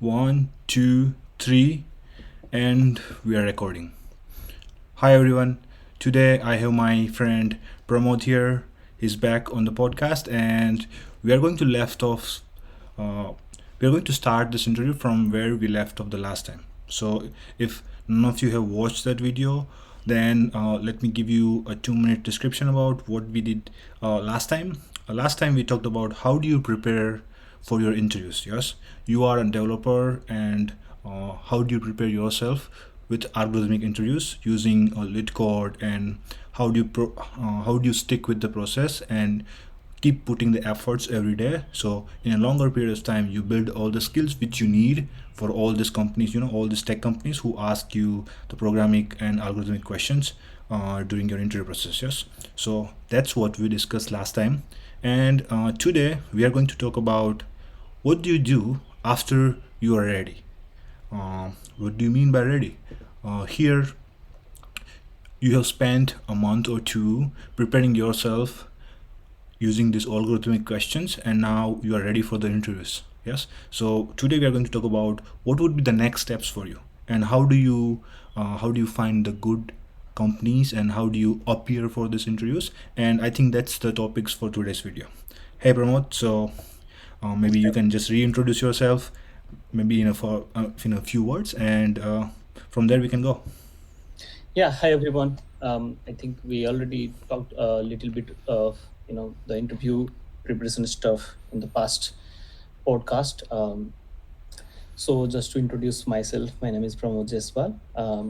One, two, three, and we are recording. Hi everyone. Today I have my friend Pramod here. He's back on the podcast, and we are going to left off. Uh, we are going to start this interview from where we left off the last time. So, if none of you have watched that video, then let me give you a 2 minute description about what we did last time. Last time we talked about how do you prepare for your interviews. Yes, you are a developer, and how do you prepare yourself with algorithmic interviews using lit code, and how do you stick with the process and keep putting the efforts every day, so in a longer period of time you build all the skills which you need for all these companies, all these tech companies who ask you the programming and algorithmic questions during your interview process. Yes, so that's what we discussed last time, and today we are going to talk about what do you do after you are ready. What do you mean by ready? Here you have spent a month or two preparing yourself using these algorithmic questions, and now you are ready for the interviews. Yes, so today we are going to talk about what would be the next steps for you, and how do you find the good companies, and how do you appear for these interviews. And I think that's the topics for today's video. Hey Pramod, so maybe you can just reintroduce yourself, maybe in a few words, and from there we can go. Yeah, hi everyone. I think we already talked a little bit of the interview preparation stuff in the past podcast. So just to introduce myself, my name is Pramod Jayswal.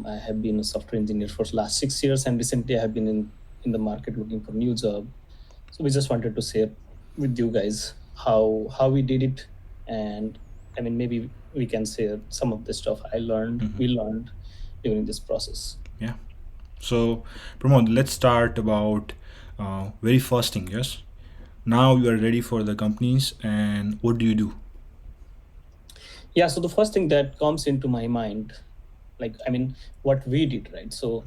I have been a software engineer for the last 6 years, and recently I have been in the market looking for new job. So we just wanted to share with you guys how we did it, and I mean maybe we can share some of the stuff we learned during this process. Yeah. So, Pramod, let's start about very first thing. Yes. Now you are ready for the companies, and what do you do? Yeah, so the first thing that comes into my mind, what we did, right? So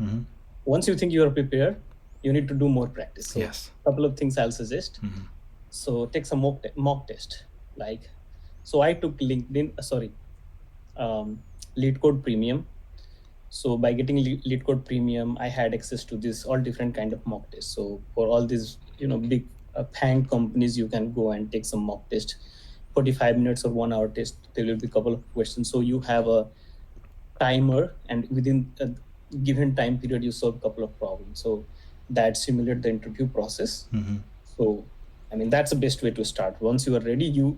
once you think you are prepared, you need to do more practice. So Yes. a couple of things I'll suggest. So take some mock test. So I took Lead Code Premium. So by getting Lead Code Premium, I had access to this all different kind of mock tests. So for all these big FANG companies, you can go and take some mock test, 45 minutes or 1 hour test. There will be a couple of questions. So you have a timer, and within a given time period, you solve a couple of problems. So that simulate the interview process. So I mean that's the best way to start. Once you are ready, you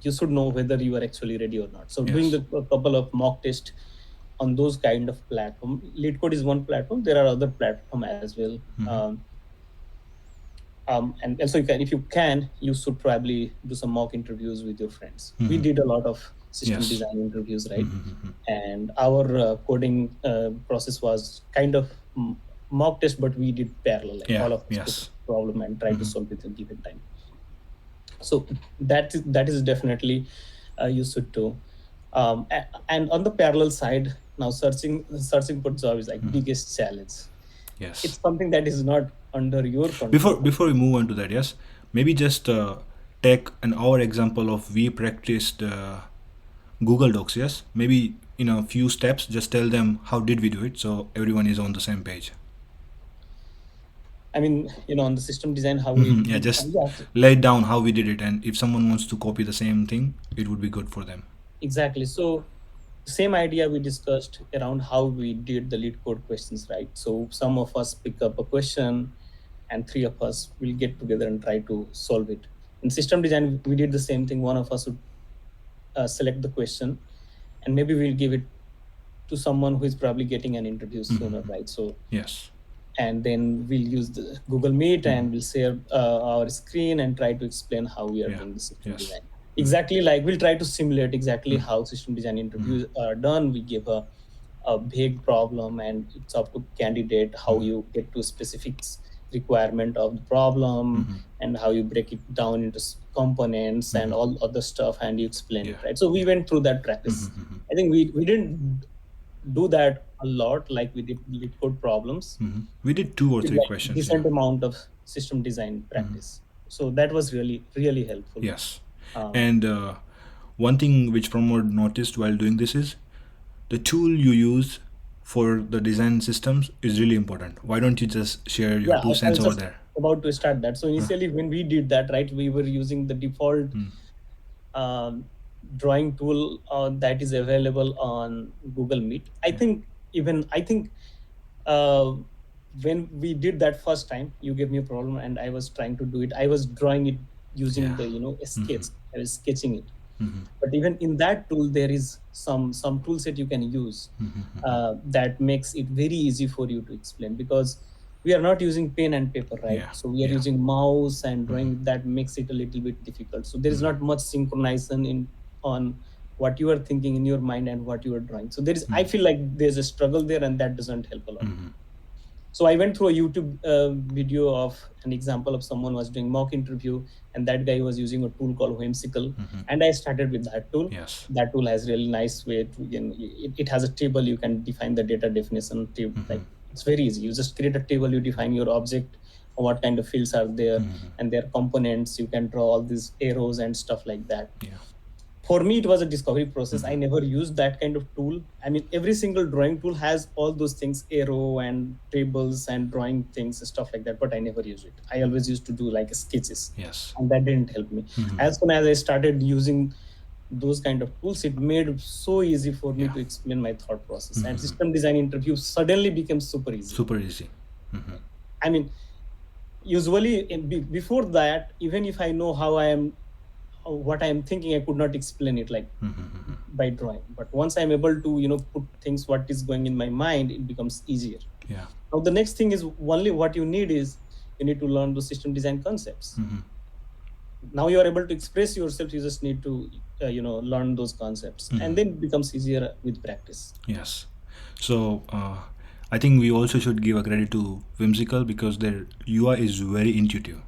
should know whether you are actually ready or not. So doing a couple of mock tests on those kind of platform. Lead Code is one platform. There are other platform as well. And also if you can, you should probably do some mock interviews with your friends. We did a lot of system Yes. design interviews, right? And our coding process was kind of mock test, but we did parallel, like Yeah. all of us Yes. took a problem and try to solve it in given time. So that is definitely you should do. And on the parallel side, now searching for job is like biggest challenge. Yes. It's something that is not under your control. Before we move on to that, yes, maybe just take our example of we practiced Google Docs. Yes, maybe in a few steps, just tell them how did we do it, so everyone is on the same page. I mean, on the system design, how Yeah, just lay down how we did it, and if someone wants to copy the same thing, it would be good for them. exactly. So same idea we discussed around how we did the lead code questions, right? So some of us pick up a question, and three of us will get together and try to solve it. In system design, we did the same thing. One of us would select the question, and maybe we'll give it to someone who is probably getting an interview sooner, right? So Yes. and then we'll use the Google Meet and we'll share our screen and try to explain how we are doing the system design. Exactly, like we'll try to simulate exactly how system design interviews are done. We give a big problem, and it's up to candidate how you get to specifics requirement of the problem and how you break it down into components and all other stuff, and you explain it, right? So we went through that practice. I think we didn't do that a lot like we did lead code problems. We did 2 or 3 Like questions. decent amount of system design practice. So that was really helpful. Yes. And one thing which Pramod noticed while doing this is the tool you use for the design systems is really important. Why don't you just share your Yeah, two I cents was over just there? about to start that. So initially, when we did that, right, we were using the default Hmm. um, drawing tool that is available on Google Meet. I Yeah. think even I think uh, when we did that first time, you gave me a problem, and I was trying to do it. I was drawing it using Yeah. the a sketch. I was sketching it. Hmm. But even in that tool, there is some tool set you can use that makes it very easy for you to explain, because we are not using pen and paper, right? Yeah. So we are Yeah. using mouse and Hmm. drawing. That makes it a little bit difficult. So there is not much synchronization in on what you are thinking in your mind and what you are drawing. So there is, I feel like there's a struggle there, and that doesn't help a lot. So I went through a YouTube video of an example of someone was doing mock interview, and that guy was using a tool called Whimsical, and I started with that tool. Yes. That tool has really nice way to, it has a table. You can define the data definition table. Like, it's very easy. You just create a table, you define your object, what kind of fields are there, and their components. You can draw all these arrows and stuff like that. Yeah. For me, it was a discovery process. I never used that kind of tool. I mean, every single drawing tool has all those things, arrow and tables and drawing things, stuff like that, but I never used it. I always used to do like sketches, Yes. and that didn't help me. As soon as I started using those kind of tools, it made it so easy for me Yeah. to explain my thought process, and system design interview suddenly became super easy. Super easy. I mean, usually before that, even if I know how I am, what I am thinking, I could not explain it like by drawing. But once I'm able to, put things, what is going in my mind, it becomes easier. Yeah. Now the next thing is, only what you need is, you need to learn the system design concepts. Now you are able to express yourself. You just need to, learn those concepts, and then it becomes easier with practice. Yes. So I think we also should give a credit to Whimsical because their UI is very intuitive.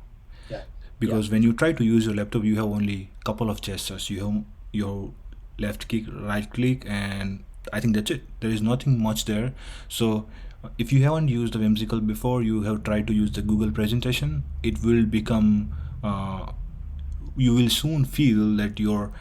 Yeah. Because when you try to use your laptop, you have only couple of gestures. You have your left click, right click, and I think that's it. There is nothing much there. So if you haven't used the Whimsical before, you have tried to use the Google presentation, it will become you will soon feel that your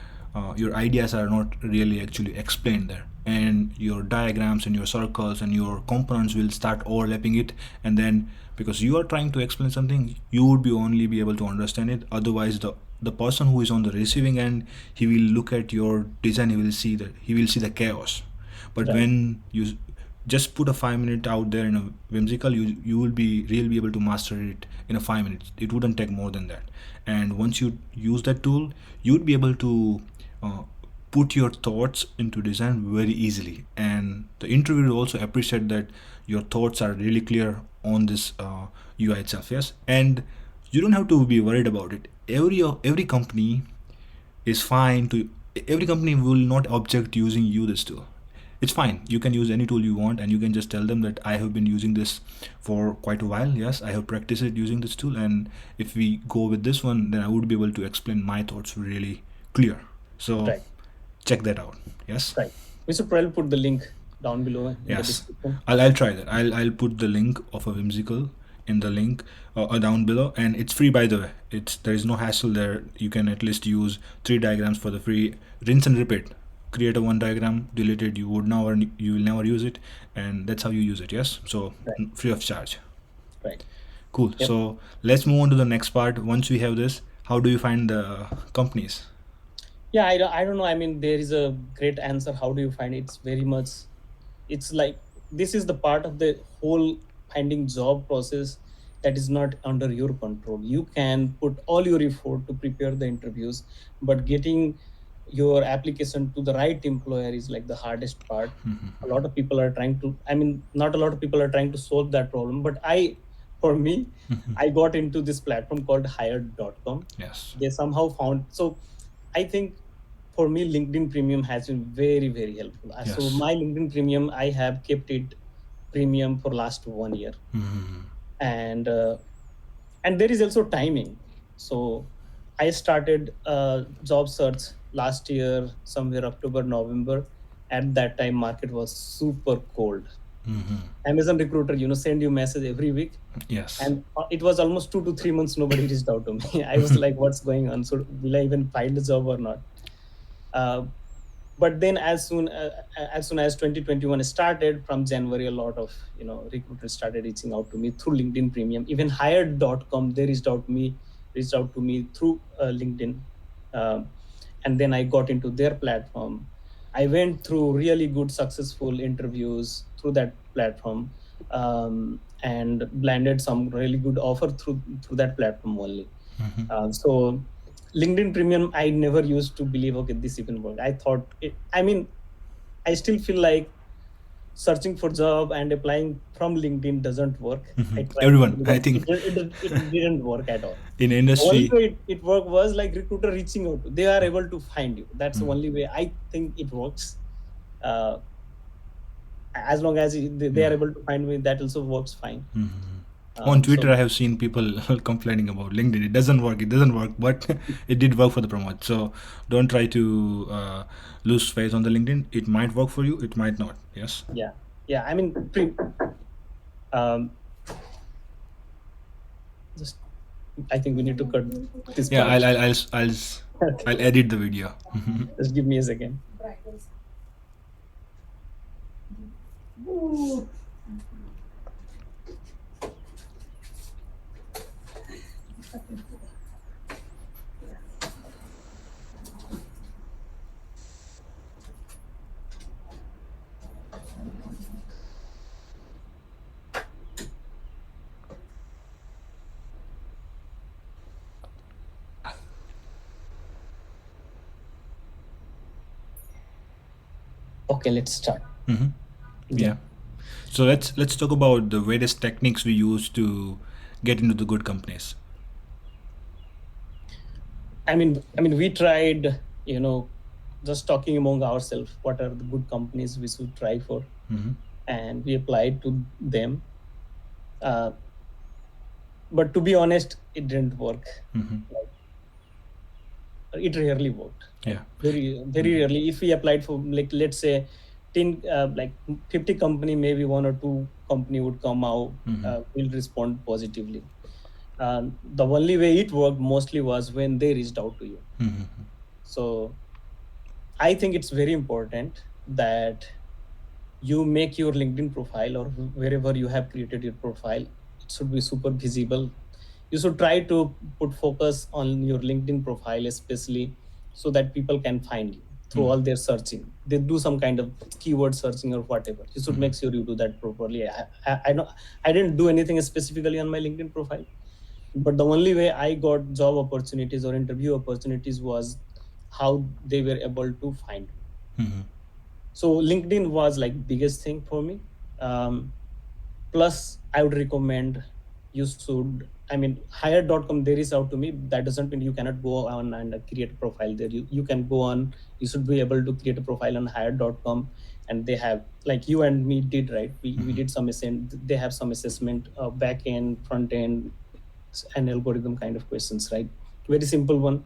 ideas are not really actually explained there, and your diagrams and your circles and your components will start overlapping it, and then because you are trying to explain something, you would be only be able to understand it. Otherwise, the person who is on the receiving end, he will look at your design, he will see the chaos. But Right. when you just put a 5 minute out there in a Whimsical, you will be really be able to master it in a 5 minutes. It wouldn't take more than that. And once you use that tool, you would be able to put your thoughts into design very easily, and the interviewer will also appreciate that your thoughts are really clear on this UI itself. Yes, and you don't have to be worried about it. Every company is fine to every company will not object using you this tool. It's fine, you can use any tool you want, and you can just tell them that I have been using this for quite a while. Yes, I have practiced it using this tool, and if we go with this one, then I would be able to explain my thoughts really clear. So Right. check that out. Yes. Right. We should probably put the link down below in the Yes, description. I'll try that. I'll put the link of a Whimsical in the link down below, and it's free, by the way. There is no hassle there. You can at least use 3 diagrams for the free. Rinse and repeat. Create a one diagram, delete it. You will never use it, and that's how you use it. Yes, so Right. free of charge. Right. Cool. Yep. So let's move on to the next part. Once we have this, how do you find the companies? Yeah, I don't know. I mean, there is a great answer. How do you find it? It's very much, it's like, this is the part of the whole finding job process that is not under your control. You can put all your effort to prepare the interviews, but getting your application to the right employer is like the hardest part. A lot of people are trying to, I mean, not a lot of people are trying to solve that problem, but for me, I got into this platform called hired.com. Yes. They somehow found, so I think for me, LinkedIn Premium has been very, very helpful. So Yes. my LinkedIn Premium, I have kept it premium for last 1 year, and there is also timing. So I started job search last year, somewhere October, November. At that time, market was super cold. Amazon Recruiter, send you message every week, Yes. and it was almost 2 to 3 months nobody reached out to me. I was like, what's going on? So will I even find a job or not? Uh, but then as soon as 2021 started, from January, a lot of recruiters started reaching out to me through LinkedIn Premium. Even hired.com, they reached out to me through LinkedIn. Um, and then I got into their platform. I went through really good successful interviews through that platform, and landed some really good offer through that platform only. So LinkedIn Premium, I never used to believe, okay, this even work. I thought it, I mean, I still feel like searching for job and applying from LinkedIn doesn't work. I tried Everyone, I because think, it didn't work at all. in The only industry. way it worked was like recruiter reaching out. They are able to find you. That's the only way I think it works. Uh, as long as they are able to find me, that also works fine. On So Twitter, I have seen people complaining about LinkedIn. It doesn't work. It doesn't work, but it did work for the Pramod. So don't try to lose faith on the LinkedIn. It might work for you. It might not. Yes. yeah, yeah. I mean, um, just I think we need to cut this Yeah. part. I'll edit the video. Just give me a second. Okay, let's start. Yeah. So let's talk about the various techniques we use to get into the good companies. I mean, we tried, just talking among ourselves, what are the good companies we should try for, and we applied to them. Uh, but to be honest, it didn't work. Like, it rarely worked. Like Yeah. very, very rarely. If we applied for, like, let's say, 10, like 50 company, maybe one or two company would come out, will respond positively. The only way it worked mostly was when they reached out to you. So I think it's very important that you make your LinkedIn profile, or wherever you have created your profile, it should be super visible. You should try to put focus on your LinkedIn profile, especially so that people can find you through all their searching. They do some kind of keyword searching or whatever. You should make sure you do that properly. I know I didn't do anything specifically on my LinkedIn profile, but the only way I got job opportunities or interview opportunities was how they were able to find me. So LinkedIn was like biggest thing for me. Plus I would recommend you should, I mean, hire.com, they reach out to me. That doesn't mean you cannot go on and create a profile there. You can go on, you should be able to create a profile on hire.com. And they have, like you and me did, right? We did some they have some assessment, back end, front end, and algorithm kind of questions, right? Very simple one.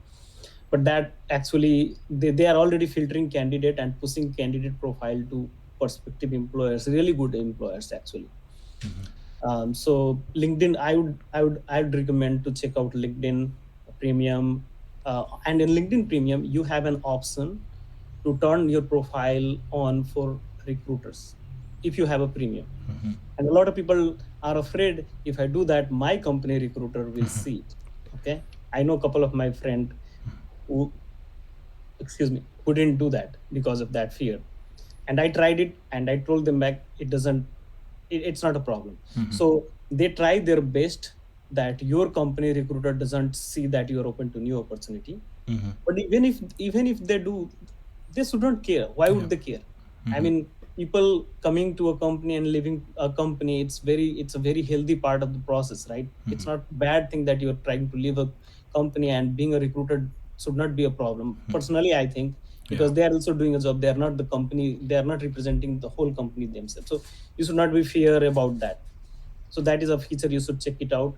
But that actually, they are already filtering candidate and pushing candidate profile to prospective employers, really good employers actually. So LinkedIn, I would recommend to check out LinkedIn Premium. And in LinkedIn Premium, you have an option to turn your profile on for recruiters if you have a premium. And a lot of people are afraid, if I do that, my company recruiter will see it. Okay, I know a couple of my friend who, excuse me, who didn't do that because of that fear. And I tried it, and I told them back, it doesn't, it's not a problem. So they try their best that your company recruiter doesn't see that you're open to new opportunity. But even if they do, they shouldn't care. Why would they care? I mean, people coming to a company and leaving a company, it's a very healthy part of the process, right? It's not bad thing that you're trying to leave a company, and being a recruiter should not be a problem. Personally, I think, Yeah. because they are also doing a job. They are not the company. They are not representing the whole company themselves. So you should not be fear about that. So that is a feature you should check it out.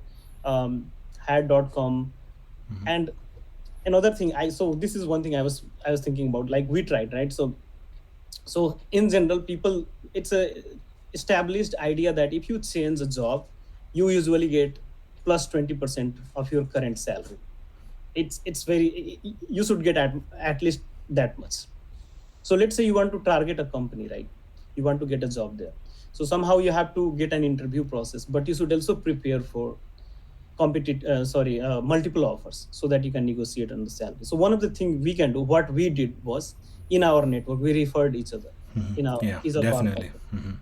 Hire.com. And another thing, so this is one thing I was thinking about. Like we tried, right? So in general, people, it's a established idea that if you change a job, you usually get plus 20% of your current salary. It's very, you should get at least that much. So let's say you want to target a company, right? You want to get a job there. So somehow you have to get an interview process, but you should also prepare for multiple offers so that you can negotiate on the salary. So one of the things we can do, what we did was, in our network, we referred each other in our Yeah, each of our definitely. company.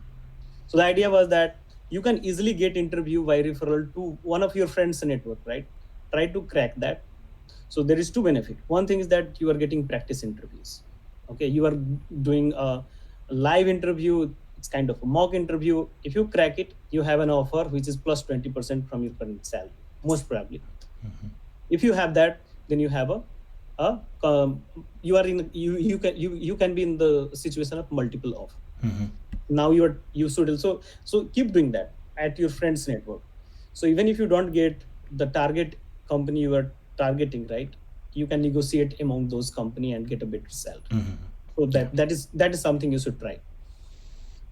So the idea was that you can easily get interview by referral to one of your friends' network, right? Try to crack that. So there is two benefit. One thing is that you are getting practice interviews. Okay, you are doing a live interview. It's kind of a mock interview. If you crack it, you have an offer which is plus 20% from your current salary, most probably. If you have that, then you have a you are in you can be in the situation of multiple offer. Now you should also, so keep doing that at your friends network. So even if you don't get the target company you are targeting, right, you can negotiate among those company and get a better salary. So that is something you should try.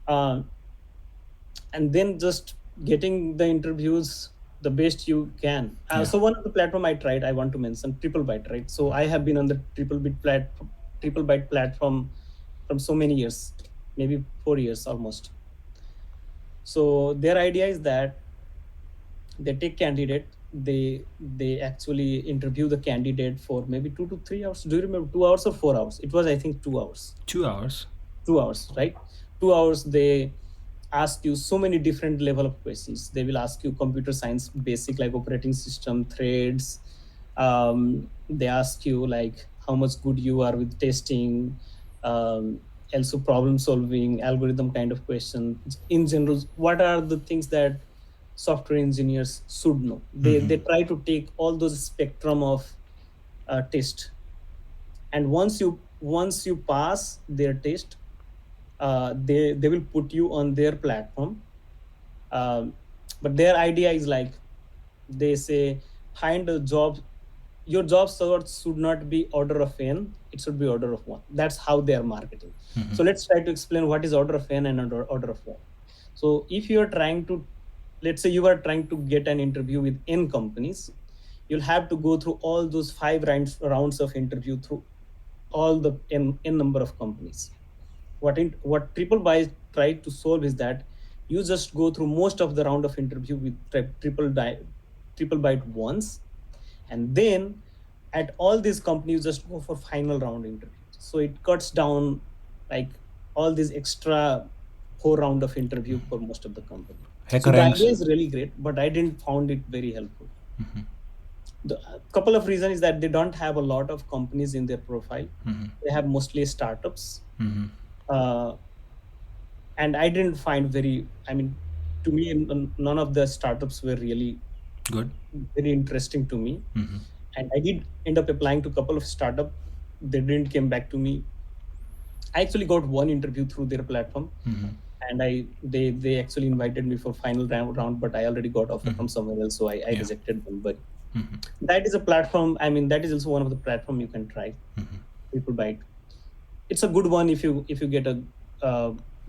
uh, and then just getting the interviews the best you can. Yeah. So one of the platform I tried, I want to mention Triple Byte, right? So I have been on the Triple Byte platform from so many years, maybe 4 years almost. So their idea is that they take candidate, they actually interview the candidate for maybe 2 to 3 hours. Do you remember 2 hours or 4 hours? It was, I think, 2 hours. 2 hours. 2 hours, right? 2 hours they ask you so many different level of questions. They will ask you computer science basic, like operating system, threads. They ask you like how much good you are with testing, also problem solving, algorithm kind of question. In general, what are the things that software engineers should know? They try to take all those spectrum of test, and once you pass their test, they will put you on their platform. um, but their idea is like, they say, find a job. Your job search should not be order of n, it should be order of one. That's how they are marketing. So let's try to explain what is order of n and order of one. So if you are trying to, let's say you are trying to get an interview with n companies, you'll have to go through all those five rounds of interview through all the n number of companies. What Triple Byte tried to solve is that you just go through most of the round of interview with Triple Byte once, and then at all these companies just go for final round interviews. So it cuts down like all these extra 4 round of interview for most of the company. So Hacker the ranks. idea is really great, but I didn't found it very helpful. The couple of reasons is that they don't have a lot of companies in their profile. They have mostly startups. uh, and I didn't find to me, none of the startups were really Good. very interesting to me. And I did end up applying to a couple of startup. They didn't came back to me. I actually got one interview through their platform, and they actually invited me for final round, but I already got offer from somewhere else, so I rejected them. But that is a platform. That is also one of the platform you can try. People Byte. It's a good one if you get a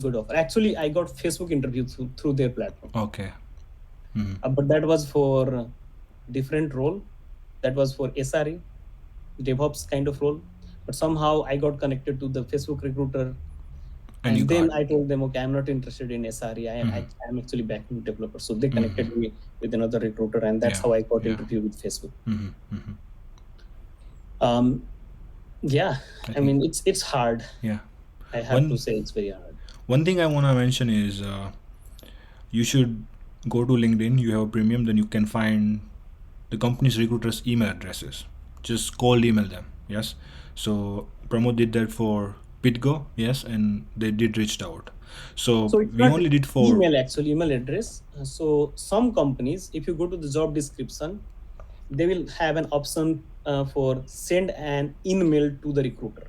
good offer. Actually, I got Facebook interview through their platform. Okay. But that was for different role. That was for SRE, DevOps kind of role. But somehow I got connected to the Facebook recruiter, And you then got. I told them, okay, I'm not interested in SRE. I'm actually back-end developer. So they connected me with another recruiter, and that's how I got interview with Facebook. Yeah, it's hard. Yeah. I have to say it's very hard. One thing I want to mention is you should go to LinkedIn. You have a premium, then you can find the company's recruiters' email addresses. Just cold email them. Yes. So Pramod did that for Pitgo. Yes, and they did reached out. So So it's we not only did for email address. So some companies, if you go to the job description, they will have an option for send an email to the recruiter.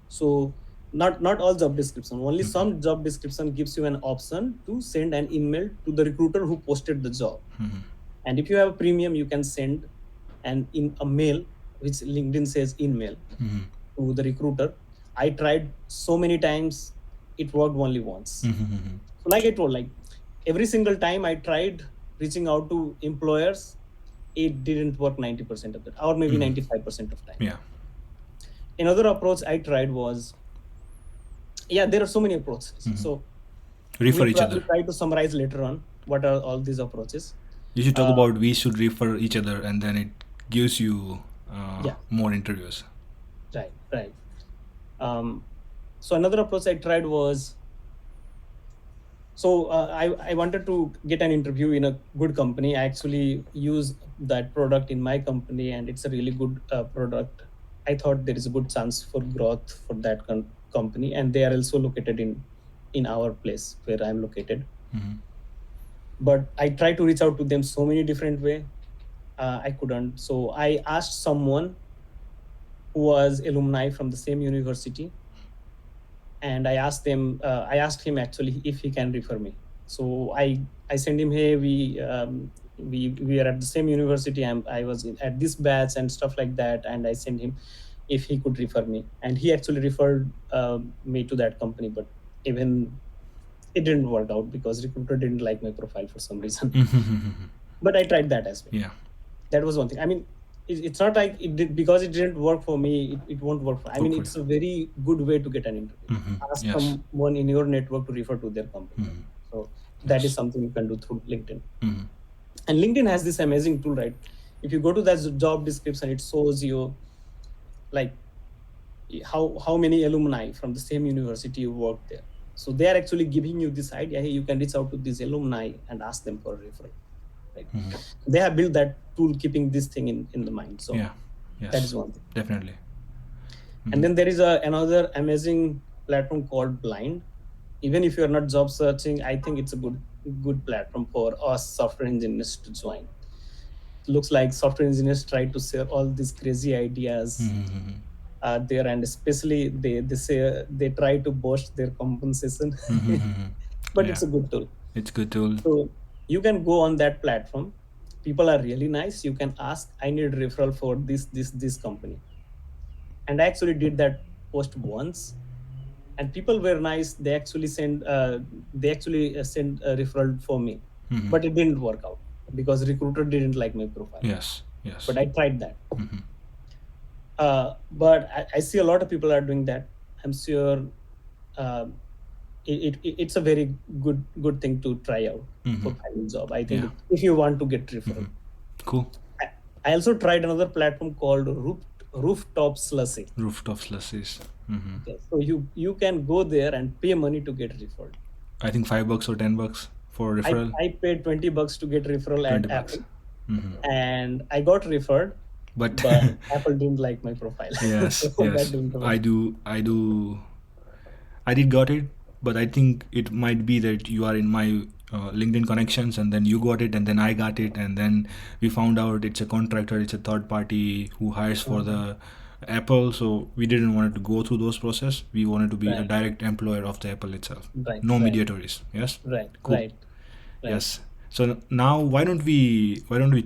So not all job description, only some job description gives you an option to send an email to the recruiter who posted the job. And if you have a premium, you can send a mail which LinkedIn says email to the recruiter. I tried so many times, it worked only once. So like I told, like every single time I tried reaching out to employers, it didn't work 90% of the time, or maybe 95% of time. Yeah. Another approach I tried was, there are so many approaches. So Refer we'll each probably other. try to summarize later on what are all these approaches. You should talk Uh, about we should refer each other, and then it gives you yeah, more interviews. right. So another approach I tried was, I wanted to get an interview in a good company. I actually use that product in my company, and it's a really good product. I thought there is a good chance for growth for that company, and they are also located in our place where I'm located. But I tried to reach out to them so many different way. I couldn't. So I asked someone who was alumni from the same university, and I asked him actually if he can refer me. So I sent him, hey, we are at the same university. I was at this batch and stuff like that, and I sent him if he could refer me, and he actually referred me to that company. But even it didn't work out because recruiter didn't like my profile for some reason. But I tried that as well. Yeah. That was one thing. I mean, it's not like it did, because it didn't work for me, it won't work for, I mean, Awkward. it's a very good way to get an interview. Ask Yes. someone in your network to refer to their company. So that is Yes. something you can do through LinkedIn. And LinkedIn has this amazing tool, right? If you go to that job description, it shows you like how many alumni from the same university you work there. So they are actually giving you this idea, hey, you can reach out to these alumni and ask them for a referral, right? They have built that tool keeping this thing in the mind. So Yeah. Yes. that is one thing. Definitely. And then there is another amazing platform called Blind. Even if you're not job searching, I think it's a good platform for us software engineers to join. Looks like software engineers try to share all these crazy ideas there, and especially they say they try to boast their compensation. But Yeah. it's a good tool. It's good tool. So you can go on that platform. People are really nice. You can ask, I need referral for this company. And I actually did that post once, and people were nice. They actually sent a referral for me, but it didn't work out because recruiter didn't like my profile. Yes. Yes. But I tried that. But I see a lot of people are doing that. I'm sure it's a very good thing to try out for finding job. I think if you want to get referral. Cool. I also tried another platform called Rooftop Slushy. Rooftop slushies. Okay, so you can go there and pay money to get referred. I think $5 or $10 for referral. I paid $20 to get referral at $20. Apple, and I got referred, But Apple didn't like my profile. yes, So that yes, didn't work. I did got it, but I think it might be that you are in my LinkedIn connections, and then you got it, and then I got it, and then we found out it's a contractor, it's a third party who hires for the Apple, so we didn't want to go through those process. We wanted to be a Right. direct employer of the Apple itself. Right, No right. mediators. Yes. Right, Cool. right. Yes. So now why don't we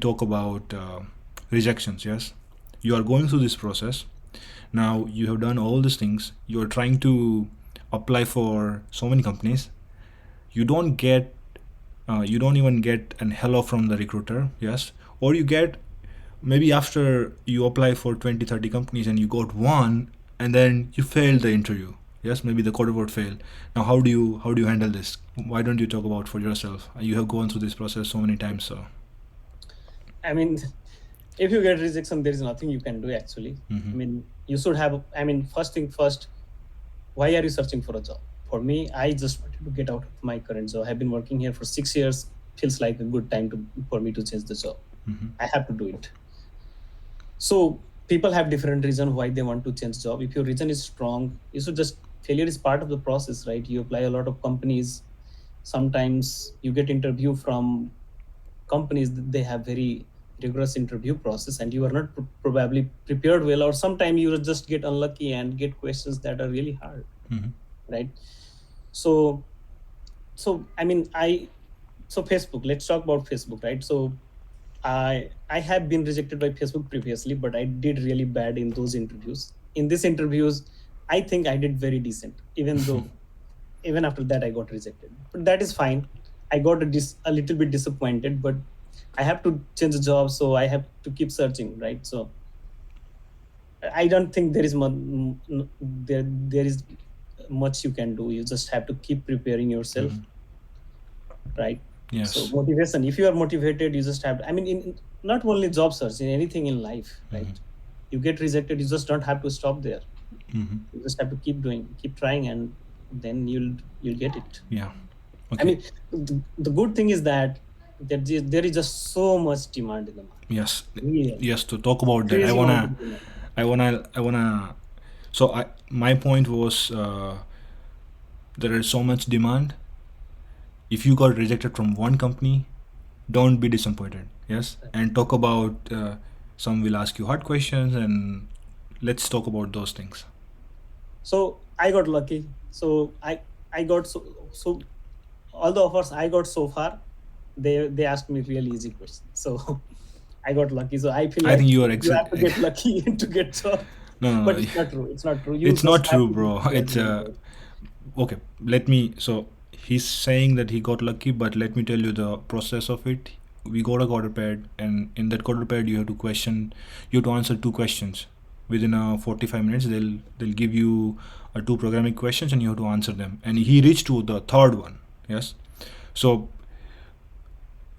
talk about rejections? Yes. You are going through this process. Now you have done all these things. You are trying to apply for so many companies. You don't get you don't even get an hello from the recruiter. Yes. Or you get maybe after you apply for 20, 30 companies and you got one, and then you failed the interview. Yes, maybe the code word failed. Now how do you handle this? Why don't you talk about for yourself? You have gone through this process so many times. So I mean, if you get rejection, there is nothing you can do actually. I mean, you should have, I mean, first thing first, why are you searching for a job? For me, I just wanted to get out of my current job. I've been working here for 6 years. Feels like a good time for me to change the job. I have to do it. So people have different reasons why they want to change job. If your reason is strong, you should just, failure is part of the process, right? You apply a lot of companies. Sometimes you get interview from companies that they have very rigorous interview process, and you are not probably prepared well, or sometimes you just get unlucky and get questions that are really hard, right? So I mean, so Facebook, let's talk about Facebook, right? So I have been rejected by Facebook previously, but I did really bad in those interviews. In these interviews, I think I did very decent, even though even after that I got rejected. But that is fine. I got a little bit disappointed, but I have to change the job, so I have to keep searching, right? So I don't think there is there is much you can do. You just have to keep preparing yourself, right? So Yes. motivation. If you are motivated, you just have. I mean, in not only job search, in anything in life, right? You get rejected, you just don't have to stop there. You just have to keep doing, keep trying, and then you'll get it. Yeah. I Okay. mean, the good thing is that there is just so much demand in the market. Yes. Real Yes. To talk about that, crazy amount of demand. I wanna. So my point was, there is so much demand. If you got rejected from one company, don't be disappointed. Yes, and talk about, some will ask you hard questions, and let's talk about those things. So I got lucky. So I got so all the offers I got so far, they asked me really easy questions. So I got lucky. So I feel I think like you are you have to get lucky to get job. no, no, But no. it's not true. It's not true. You It's just not have true, to be bro. prepared It's really well. okay. Let me. So he's saying that he got lucky, but let me tell you the process of it. We got a quarter pad, and in that quarter pad, you have to answer two questions within 45 minutes. They'll give you two programming questions, and you have to answer them. And he reached to the third one. Yes. So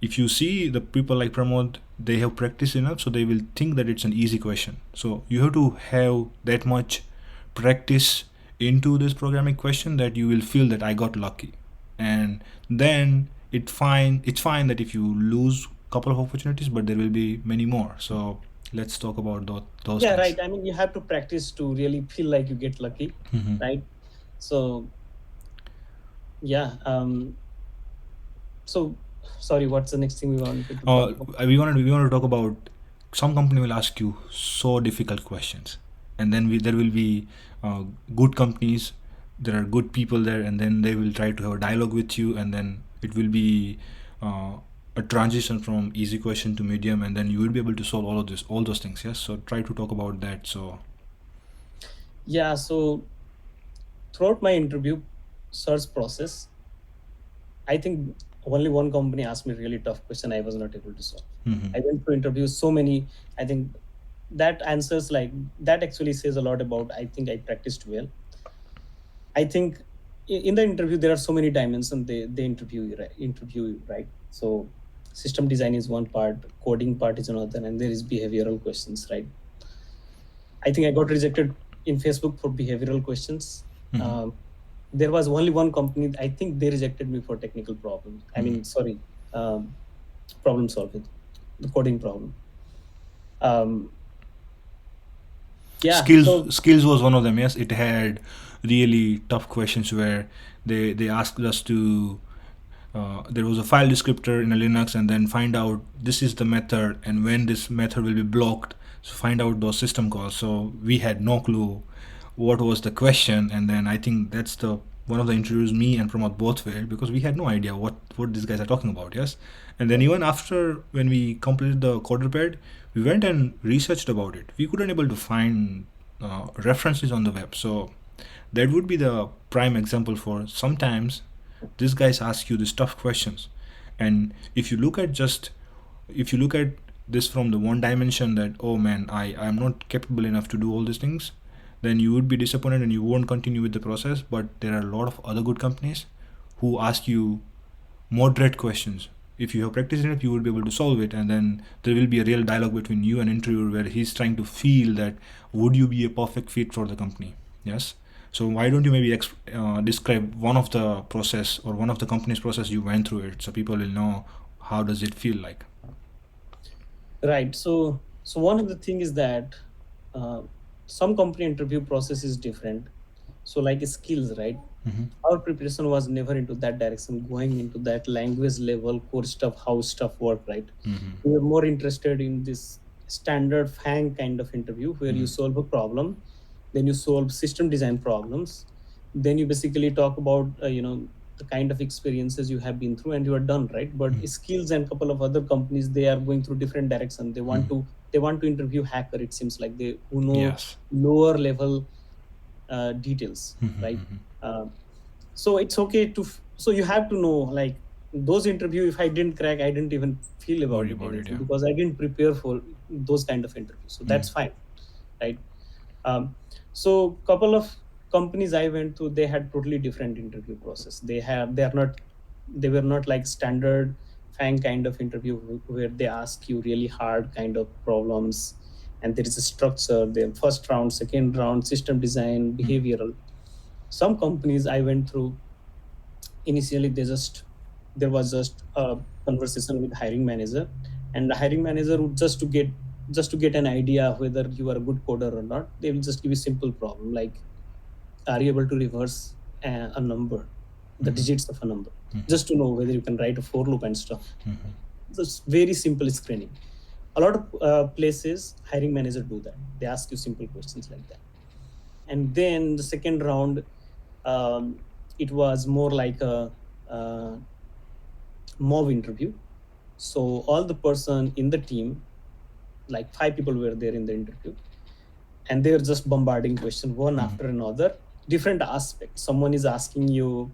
if you see the people like Pramod, they have practiced enough, so they will think that it's an easy question. So you have to have that much practice into this programming question that you will feel that I got lucky, and then it's fine that if you lose couple of opportunities, but there will be many more. So let's talk about those Yeah, things. right. I mean, you have to practice to really feel like you get lucky, right? So yeah. So sorry, what's the next thing we wanted to talk about? We want to talk about, some company will ask you so difficult questions, and then there will be uh, good companies. There are good people there, and then they will try to have a dialogue with you, and then it will be uh, a transition from easy question to medium, and then you will be able to solve all those things. Yes. So try to talk about that. So Yeah. So throughout my interview search process, I think only one company asked me really tough question I was not able to solve. I went to interview so many. I think that answers like that actually says a lot about. I think I practiced well. I think in the interview there are so many dimensions they interview you, right? So system design is one part, coding part is another, and there is behavioral questions, right? I think I got rejected in Facebook for behavioral questions. Um, there was only one company. I think they rejected me for technical problems. I mean, sorry, um, problem solving, the coding problem. Um, yeah. So skills was one of them. Yes, it had really tough questions where they asked us to, there was a file descriptor in a Linux, and then find out this is the method, and when this method will be blocked, so find out those system calls. So we had no clue what was the question, and then I think that's the one of the interviews me and Pramod both failed, because we had no idea what these guys are talking about. Yes, and then even after, when we completed the coder pad, we went and researched about it. We couldn't able to find references on the web. So that would be the prime example for, sometimes these guys ask you these tough questions, and if you look at this from the one dimension, that, oh man, I'm not capable enough to do all these things, then you would be disappointed and you won't continue with the process. But there are a lot of other good companies who ask you moderate questions. If you have practiced enough, you will be able to solve it, and then there will be a real dialogue between you and interviewer, where he's trying to feel that would you be a perfect fit for the company. Yes. So why don't you maybe describe one of the process, or one of the company's process you went through it, so people will know how does it feel like. right. So one of the thing is that uh, some company interview process is different. So like skills, right? Our preparation was never into that direction, going into that language level core stuff, how stuff work, right? We were more interested in this standard fang kind of interview where you solve a problem, then you solve system design problems, then you basically talk about the kind of experiences you have been through, and you are done, right? But skills and couple of other companies, they are going through different direction. They want to interview hacker, it seems like, they who know Yes. lower level details, right? Um, so it's okay so you have to know, like, those interview, if I didn't crack, I didn't even feel about Worry it about it. anything, Yeah. because I didn't prepare for those kind of interviews, so that's fine, right? Um, so couple of companies I went to, they had totally different interview process. They were not like standard FANG kind of interview where they ask you really hard kind of problems, and there is a structure. The first round, second round, system design, behavioral. Some companies I went through, initially there was just a conversation with hiring manager, and the hiring manager would just to get an idea whether you are a good coder or not. They will just give you simple problem like, are you able to reverse a number, the digits of a number, just to know whether you can write a for loop and stuff. Just very simple screening. A lot of places hiring manager do that. They ask you simple questions like that. And then the second round, it was more like a mob interview. So all the person in the team, like 5 people were there in the interview, and they were just bombarding questions one after another, different aspects. Someone is asking you,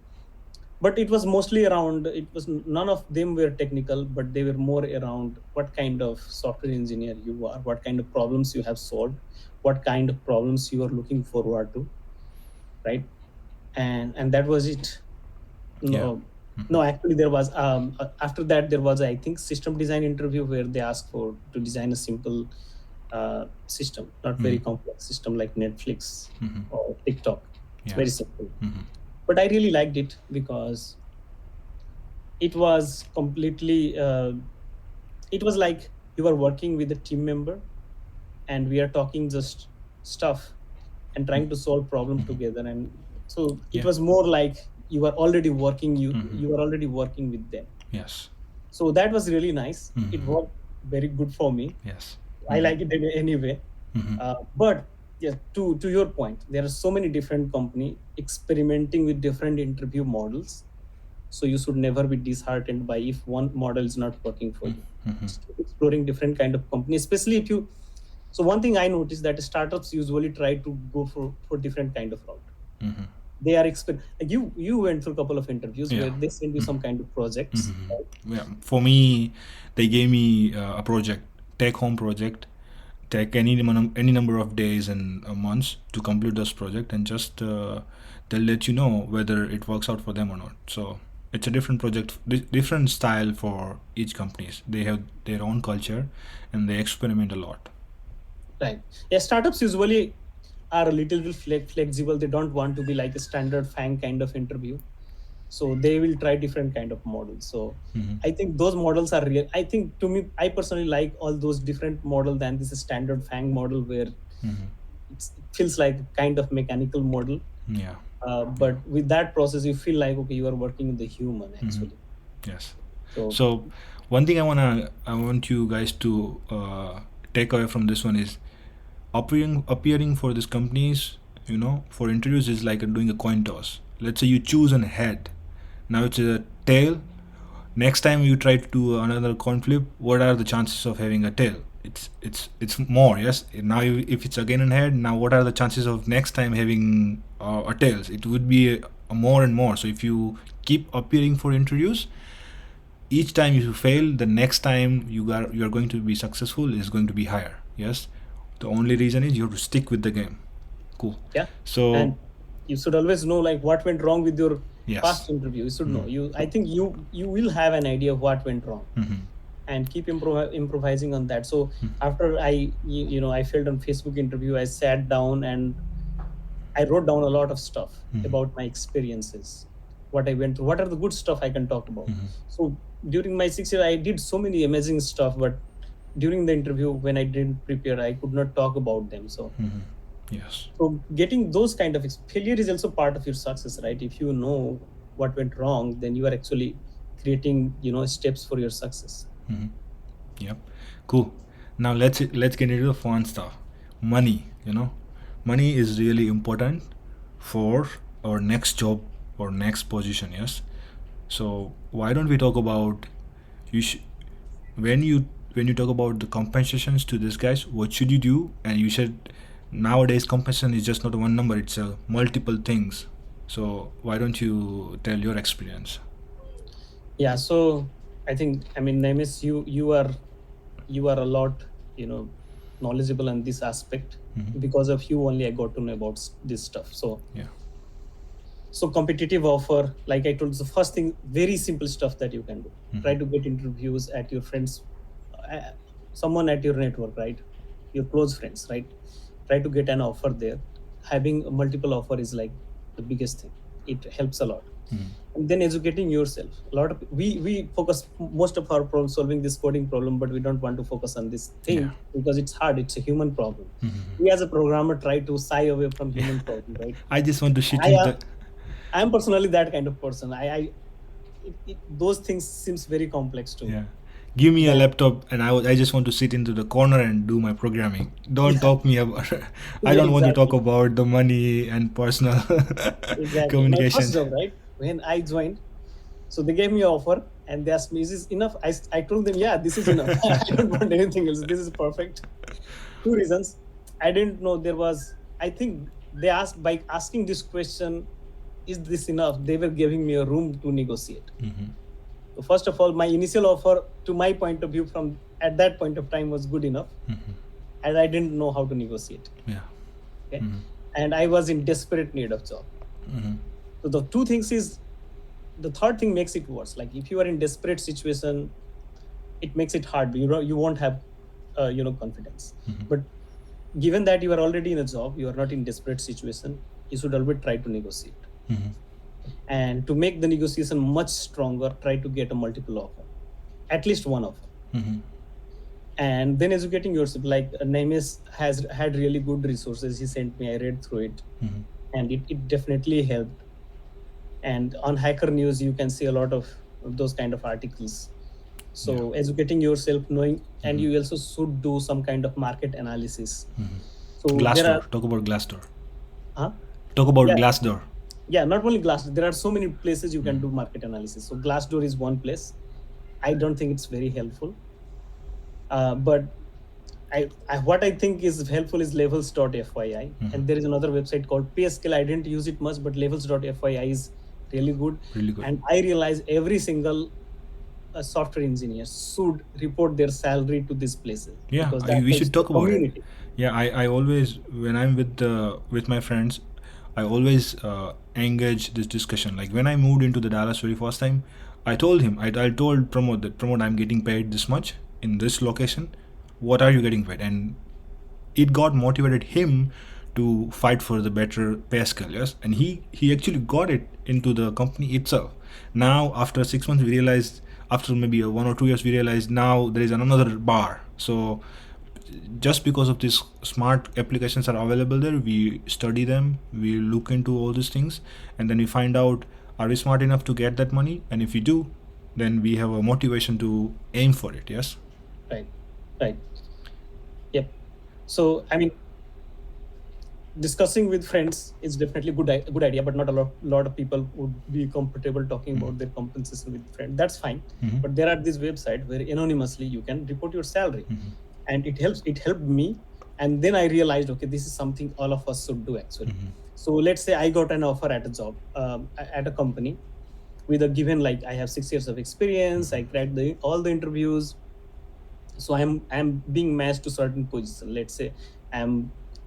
but it was mostly around, it was none of them were technical, but they were more around what kind of software engineer you are, what kind of problems you have solved, what kind of problems you are looking forward to, right? And that was it. Yeah. No, actually there was, after that there was, I think, system design interview where they asked for to design a simple system, not very complex system like Netflix or TikTok. It's Yeah. very simple. But I really liked it because it was completely it was like you are working with a team member, and we are talking just stuff and trying to solve problem together. And so it Yeah. was more like you are already working, you are already working with them. Yes. So that was really nice. It worked very good for me. Yes. I like it anyway. But yeah, to your point, there are so many different company experimenting with different interview models. So you should never be disheartened by if one model is not working for you. Just keep exploring different kind of company, especially if you. So one thing I noticed that startups usually try to go for different kind of route. They are like you went through a couple of interviews Yeah. where they send you some kind of projects, right? Yeah. For me, they gave me a project, take home project, take any number of days and months to complete this project, and just they'll let you know whether it works out for them or not. So it's a different project, different style for each companies. They have their own culture, and they experiment a lot. Right. Yeah, startups usually are a little bit flexible. They don't want to be like a standard FANG kind of interview. So they will try different kind of models. So I think those models are real. I think, to me, I personally like all those different model than this standard FANG model where it feels like a kind of mechanical model. Yeah. But with that process, you feel like, okay, you are working with the human actually. Yes. So So one thing I want you guys to take away from this one is appearing for these companies, for interviews is like doing a coin toss. Let's say you choose an head. Now it's a tail. Next time you try to do another coin flip, what are the chances of having a tail? It's more, yes. Now if it's again a head, now what are the chances of next time having a tails? It would be a more and more. So if you keep appearing for interviews, each time you fail, the next time you are going to be successful is going to be higher. Yes. The only reason is you have to stick with the game. Cool. yeah, So and you should always know like what went wrong with your yes. past interview. You should know. I think you will have an idea of what went wrong, and keep improvising on that. So after I failed on Facebook interview, I sat down and I wrote down a lot of stuff about my experiences, what I went through, what are the good stuff I can talk about. So during my 6 years, I did so many amazing stuff, but during the interview, when I didn't prepare, I could not talk about them. So, yes. so getting those kind of failure is also part of your success, right? If you know what went wrong, then you are actually creating, steps for your success. Yep. Cool. Now let's get into the fun stuff. Money. Money is really important for our next job or next position. Yes. So why don't we talk about you? When you talk about the compensations to these guys, what should you do? And you said nowadays compensation is just not one number; it's multiple things. So why don't you tell your experience? Yeah. So I think, Namis, you are a lot, knowledgeable on this aspect. Mhm. Because of you only I got to know about this stuff. So Yeah. competitive offer, like I told you, the first thing, very simple stuff that you can do. Try Mhm. to get interviews at your friends, uh, someone at your network, right? Your close friends, right? Try to get an offer there. Having a multiple offer is like the biggest thing. It helps a lot. Mhm. And then educating yourself. A lot of we focus most of our problem solving this coding problem, but we don't want to focus on this thing Yeah. because it's hard. It's a human problem. Mhm. We as a programmer try to shy away from Yeah. human problem, right? I just want to sit I in am the. I am personally that kind of person. Those things seems very complex to me. Yeah. Give me a That laptop and I just want to sit into the corner and do my programming. Don't yeah, talk me about. I yeah, don't want to talk exactly, about the money and personal exactly. My first communication. job, right? When I joined, so they gave me an offer and they asked me, "Is this enough?" I told them, "Yeah, this is enough. I don't want anything else. This is perfect." Two reasons. I didn't know there was. I think they asked by asking this question, "Is this enough?" They were giving me a room to negotiate. Mhm. So first of all, my initial offer, to my point of view, from at that point of time, was good enough, Mhm. and I didn't know how to negotiate. Yeah. Okay, Mhm. and I was in desperate need of job. Mhm. So the two things is the third thing makes it worse. Like if you are in desperate situation, it makes it hard. You won't have confidence. Mhm. But given that you are already in a job, you are not in desperate situation. You should always try to negotiate, Mhm. and to make the negotiation much stronger, try to get a multiple offer, at least one offer. Mhm. And then educating yourself, like Nemes has had really good resources. He sent me, I read through it, Mhm. and it definitely helped. And on Hacker News you can see a lot of those kind of articles. Yeah. So educating yourself, knowing, and Mhm. you also should do some kind of market analysis. Mhm. So there are Glassdoor. Talk about Glassdoor. huh? Talk about Yeah, Glassdoor. yeah, not only Glassdoor, there are so many places you can Mhm. do market analysis. So Glassdoor is one place. I don't think it's very helpful, but what I think is helpful is levels.fyi, Mhm. and there is another website called PayScale. I didn't use it much, but levels.fyi is really good. Really good. And I realize every single software engineer should report their salary to these places Yeah, because that we helps should the talk about it. community. Yeah, I always when I'm with my friends, I always engage this discussion. Like when I moved into the Dallas very first time, I told Pramod that Pramod, I'm getting paid this much in this location. What are you getting paid? And it got motivated him to fight for the better pay scale. Yes, and he actually got it into the company itself. Now after 6 months we realized, after maybe 1 or 2 years we realized now there is another bar. So just because of these smart applications are available there, we study them, we look into all these things, and then we find out, are we smart enough to get that money? And if we do, then we have a motivation to aim for it. Yes. Right, right, yep. So I mean, discussing with friends is definitely good idea, but not a lot of people would be comfortable talking Mhm. about their compensation with friends. That's fine, Mhm. but there are these websites where anonymously you can report your salary, Mhm. and it helped me. And then I realized, okay, this is something all of us should do actually. Mhm. So let's say I got an offer at a job, at a company, with a given, like I have 6 years of experience, I cracked all the interviews, so I'm being matched to certain position. Let's say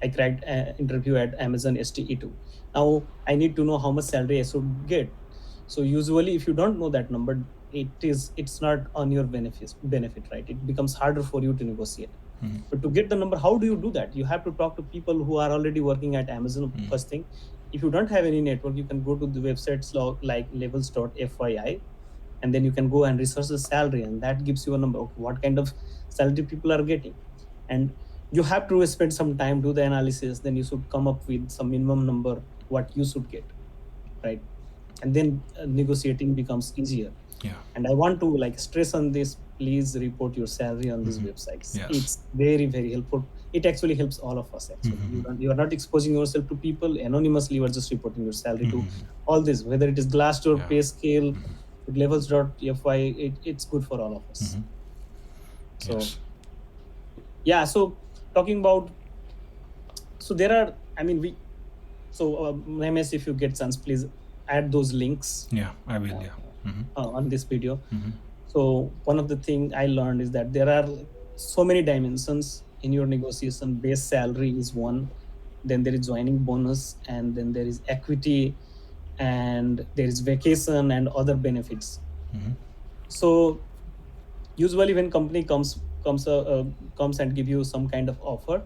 I cracked an interview at Amazon STE2. Now I need to know how much salary I should get. So usually if you don't know that number, it's not on your benefit, right? It becomes harder for you to negotiate. Mhm. But to get the number, how do you do that? You have to talk to people who are already working at Amazon. Mhm. First thing, if you don't have any network, you can go to the websites like levels.fyi, and then you can go and research the salary, and that gives you a number of what kind of salary people are getting. And you have to spend some time, do the analysis, then you should come up with some minimum number what you should get, right? And then negotiating becomes easier. Yeah. And I want to like stress on this, please report your salary on these Mhm. websites. Yes. It's very, very helpful. It actually helps all of us actually. Mhm. You are not exposing yourself to people anonymously, you are just reporting your salary to Mhm. all this, whether it is Glassdoor, Yeah. PayScale, levels.fy. It's good for all of us. Mhm. So Yes. yeah, so talking about, so there are, I mean, we, so MS, if you get chance, please add those links Yeah, I will. uh, Yeah. Mhm. on this video. Mhm. So one of the thing I learned is that there are so many dimensions in your negotiation. Base salary is one, then there is joining bonus, and then there is equity, and there is vacation and other benefits. So usually when company comes and give you some kind of offer,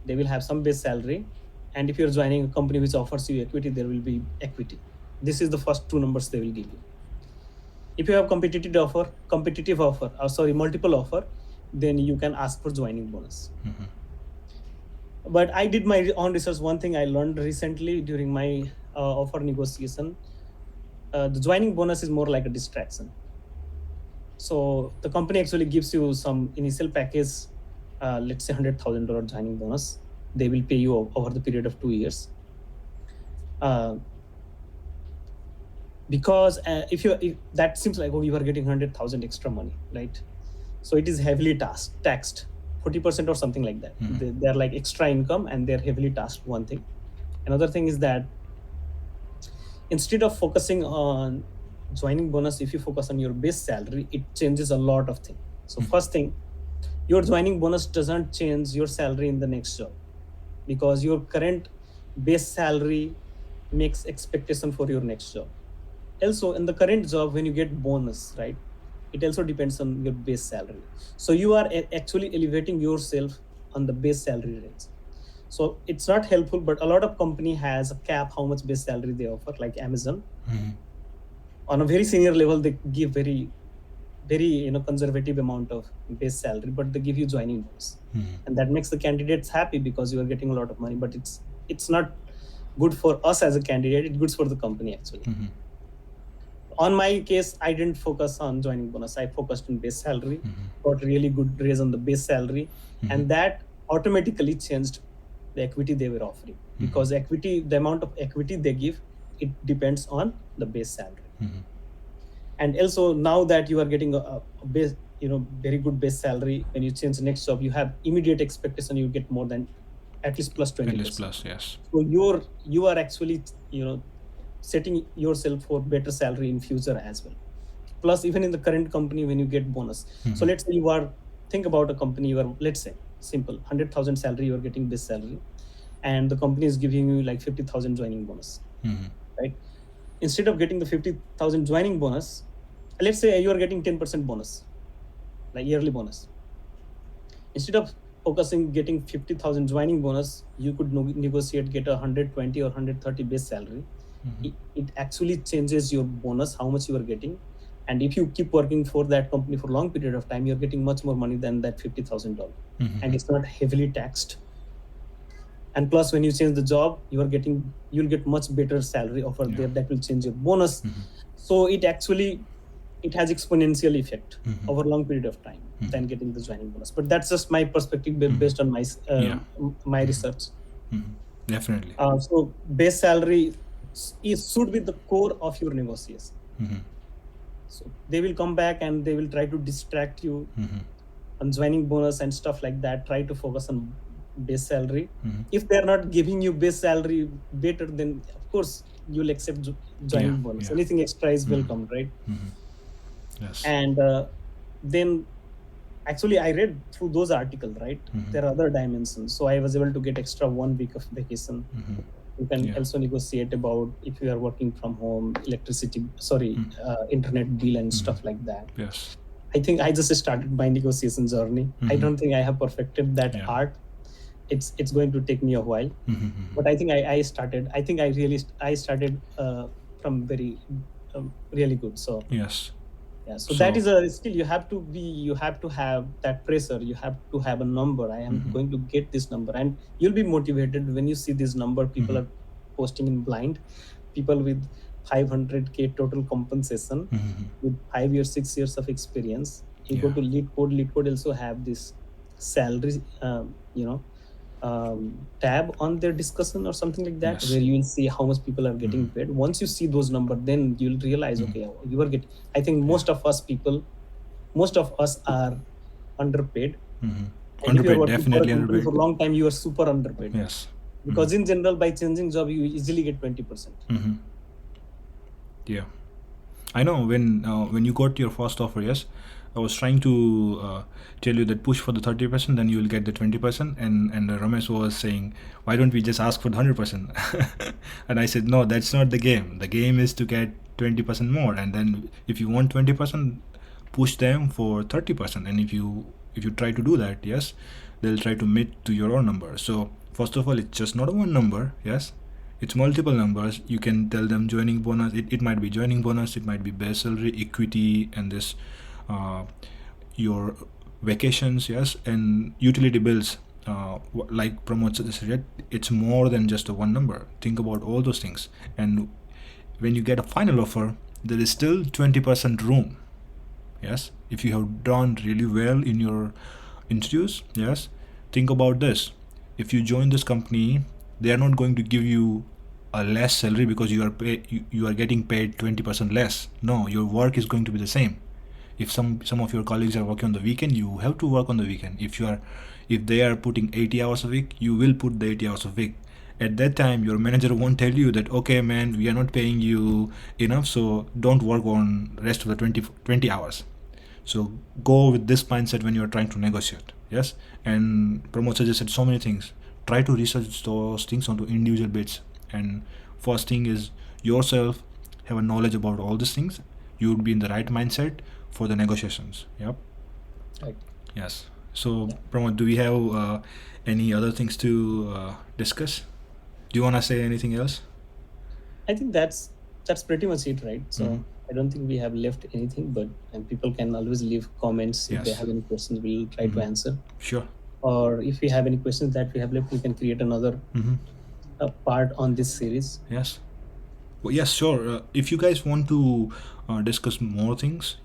they will have some base salary, and if you're joining a company which offers you equity, there will be equity. This is the first two numbers they will give you. If you have competitive offer, multiple offer, then you can ask for joining bonus. But I did my own research. One thing I learned recently during my offer negotiation, the joining bonus is more like a distraction. So the company actually gives you some initial package, let's say $100,000 joining bonus. They will pay you over the period of 2 years. Because if that seems like, oh, you are getting 100,000 extra money, right? So it is heavily taxed 40% or something like that. They're like extra income, and they're heavily taxed. One thing. Another thing is that instead of focusing on joining bonus, if you focus on your base salary, it changes a lot of things. So first thing, your joining bonus doesn't change your salary in the next job, because your current base salary makes expectation for your next job. Also, in the current job, when you get bonus, right, it also depends on your base salary. So you are actually elevating yourself on the base salary range. So it's not helpful, but a lot of company has a cap how much base salary they offer, like Amazon. On a very senior level, they give very conservative amount of base salary, but they give you joining bonus, and that makes the candidates happy because you are getting a lot of money. But it's not good for us as a candidate. It's good for the company actually. On my case, I didn't focus on joining bonus. I focused on base salary, got really good raise on the base salary, and that automatically changed the equity they were offering, because the amount of equity they give, it depends on the base salary. And also, now that you are getting a base, very good base salary, when you change the next job, you have immediate expectation you get more than at least plus 20%. At least plus, yes. So you are actually setting yourself for better salary in future as well. Plus, even in the current company, when you get bonus, so let's say think about a company, you are, let's say, simple 100,000 salary, you are getting base salary, and the company is giving you like 50,000 joining bonus, right? Instead of getting the 50,000 joining bonus, let's say you are getting 10% bonus, like yearly bonus. Instead of focusing getting 50,000 joining bonus, you could negotiate, get 120 or 130 base salary. It actually changes your bonus, how much you are getting. And if you keep working for that company for a long period of time, you're getting much more money than that $50,000. And it's not heavily taxed. And plus, when you change the job, you'll get much better salary offer there. That will change your bonus. So it has exponential effect over a long period of time than getting the joining bonus. But that's just my perspective based on my research. Definitely. So base salary should be the core of your negotiation. So they will come back and they will try to distract you on joining bonus and stuff like that. Try to focus on base salary. If they're not giving you base salary better, then of course you'll accept joining bonus. Anything extra is welcome, right? Yes. And then actually I read through those articles, right? There are other dimensions. So I was able to get extra 1 week of vacation. You can also negotiate about if you are working from home, internet bill and stuff like that. Yes. I think I just started my negotiation journey. I don't think I have perfected that art. It's going to take me a while, but I think I started. I think I started from very really good. So yes. Yeah, so that is a skill. You have to have that pressure. You have to have a number. I am going to get this number, and you'll be motivated when you see this number. People are posting in blind. People with 500K total compensation, with 5 years, 6 years of experience. You go to LeetCode. LeetCode also have this salary, tab on their discussion or something like that, where you will see how much people are getting paid. Once you see those numbers, then you'll realize, okay, you are getting. I think most of us are underpaid. Underpaid, definitely underpaid. For a long time, you are super underpaid. Yes. Because in general, by changing job, you easily get 20%. Yeah, I know when you got your first offer. Yes. I was trying to tell you that push for the 30%, then you will get the 20%. And Ramesh was saying, why don't we just ask for the 100%? And I said, no, that's not the game. The game is to get 20% more. And then if you want 20%, push them for 30%. And if you try to do that, yes, they'll try to meet to your own number. So first of all, it's just not a one number, yes, it's multiple numbers. You can tell them joining bonus. It might be joining bonus, it might be base salary, equity, and this uh, your vacations, yes, and utility bills. Like Pramod suggested, it's more than just a one number. Think about all those things. And when you get a final offer, there is still 20% room. Yes, if you have done really well in your interviews, yes, think about this. If you join this company, they are not going to give you a less salary because you are getting paid 20% less. No, your work is going to be the same. If some of your colleagues are working on the weekend, you have to work on the weekend. If they are putting 80 hours a week, you will put the 80 hours a week. At that time, your manager won't tell you that, okay man, we are not paying you enough, so don't work on rest of the 20 hours. So go with this mindset when you're trying to negotiate. Yes, and Pramod suggested so many things. Try to research those things onto individual bits. And first thing is yourself have a knowledge about all these things. You would be in the right mindset for the negotiations. Yep. Right. Yes. So Pramod, do we have any other things to discuss? Do you want to say anything else? I think that's pretty much it, right? So Mhm. I don't think we have left anything, but and people can always leave comments if they Yes. have any questions. We'll try to Mhm. answer. Sure. Or if we have any questions that we have left, we can create another Mm-hmm. part on this series. Yes. Well, yes, sure. If you guys want to discuss more things,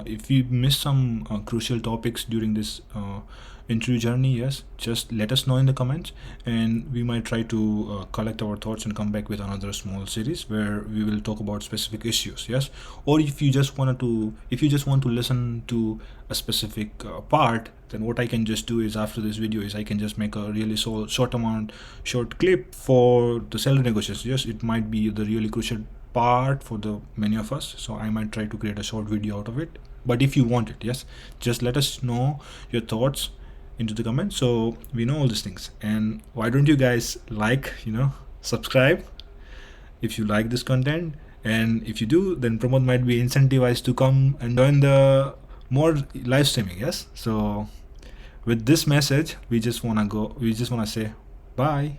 if we miss some crucial topics during this interview journey, yes, just let us know in the comments, and we might try to collect our thoughts and come back with another small series where we will talk about specific issues. Yes, or if you just want to listen to a specific part, then what I can just do is after this video is I can just make a really short clip for the salary negotiations. Yes, it might be the really crucial part for the many of us, so I might try to create a short video out of it. But if you want it, yes, just let us know your thoughts into the comments so we know all these things. And why don't you guys subscribe if you like this content, and if you do, then Pramod might be incentivized to come and join the more live streaming. Yes, so with this message, we just want to say bye.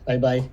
Bye bye.